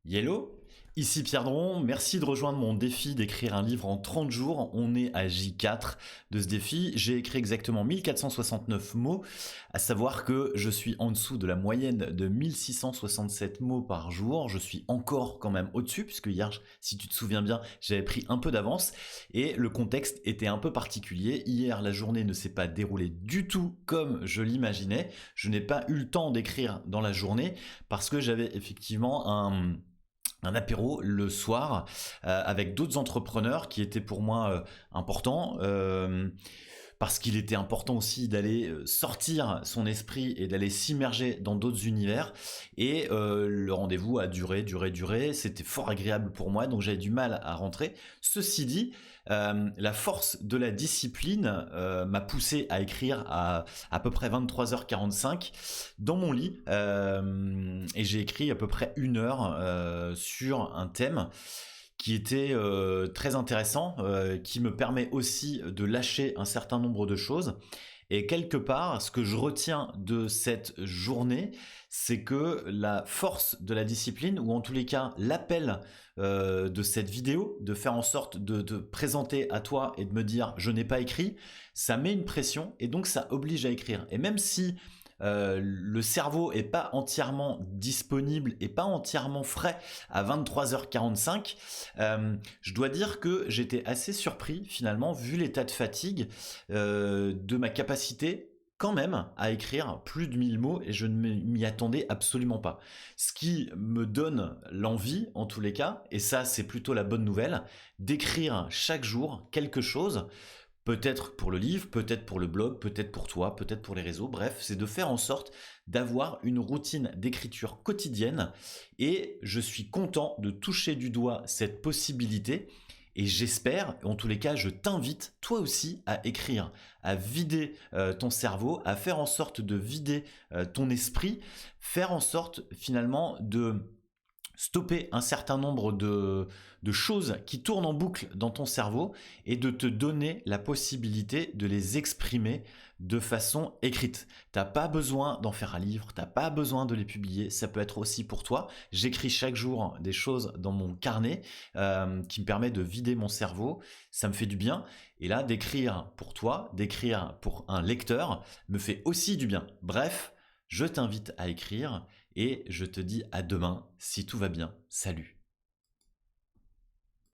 Yellow, ici Pierre Dron, merci de rejoindre mon défi d'écrire un livre en 30 jours. On est à J4 de ce défi. J'ai écrit exactement 1469 mots, à savoir que je suis en dessous de la moyenne de 1667 mots par jour. Je suis encore quand même au-dessus, puisque hier, si tu te souviens bien, j'avais pris un peu d'avance et le contexte était un peu particulier. Hier, la journée ne s'est pas déroulée du tout comme je l'imaginais. Je n'ai pas eu le temps d'écrire dans la journée parce que j'avais effectivement un apéro le soir avec d'autres entrepreneurs qui étaient pour moi importants parce qu'il était important aussi d'aller sortir son esprit et d'aller s'immerger dans d'autres univers et le rendez-vous a duré, c'était fort agréable pour moi donc j'avais du mal à rentrer. Ceci dit, la force de la discipline m'a poussé à écrire à peu près 23h45 dans mon lit et j'ai écrit à peu près 1 heure sur un thème qui était très intéressant, qui me permet aussi de lâcher un certain nombre de choses. Et quelque part, ce que je retiens de cette journée, c'est que la force de la discipline, ou en tous les cas l'appel de cette vidéo, de faire en sorte de te présenter à toi et de me dire je n'ai pas écrit, ça met une pression et donc ça oblige à écrire. Et même si le cerveau est pas entièrement disponible et pas entièrement frais à 23h45. Je dois dire que j'étais assez surpris finalement, vu l'état de fatigue, de ma capacité quand même à écrire plus de 1000 mots et je ne m'y attendais absolument pas. Ce qui me donne l'envie, en tous les cas, et ça c'est plutôt la bonne nouvelle, d'écrire chaque jour quelque chose. Peut-être pour le livre, peut-être pour le blog, peut-être pour toi, peut-être pour les réseaux. Bref, c'est de faire en sorte d'avoir une routine d'écriture quotidienne et je suis content de toucher du doigt cette possibilité et j'espère, en tous les cas, je t'invite toi aussi à écrire, à vider ton cerveau, à faire en sorte de vider ton esprit, faire en sorte finalement de stopper un certain nombre de choses qui tournent en boucle dans ton cerveau et de te donner la possibilité de les exprimer de façon écrite. T'as pas besoin d'en faire un livre, t'as pas besoin de les publier, ça peut être aussi pour toi. J'écris chaque jour des choses dans mon carnet qui me permet de vider mon cerveau, ça me fait du bien. Et là, d'écrire pour toi, d'écrire pour un lecteur me fait aussi du bien. Bref, je t'invite à écrire et je te dis à demain si tout va bien. Salut.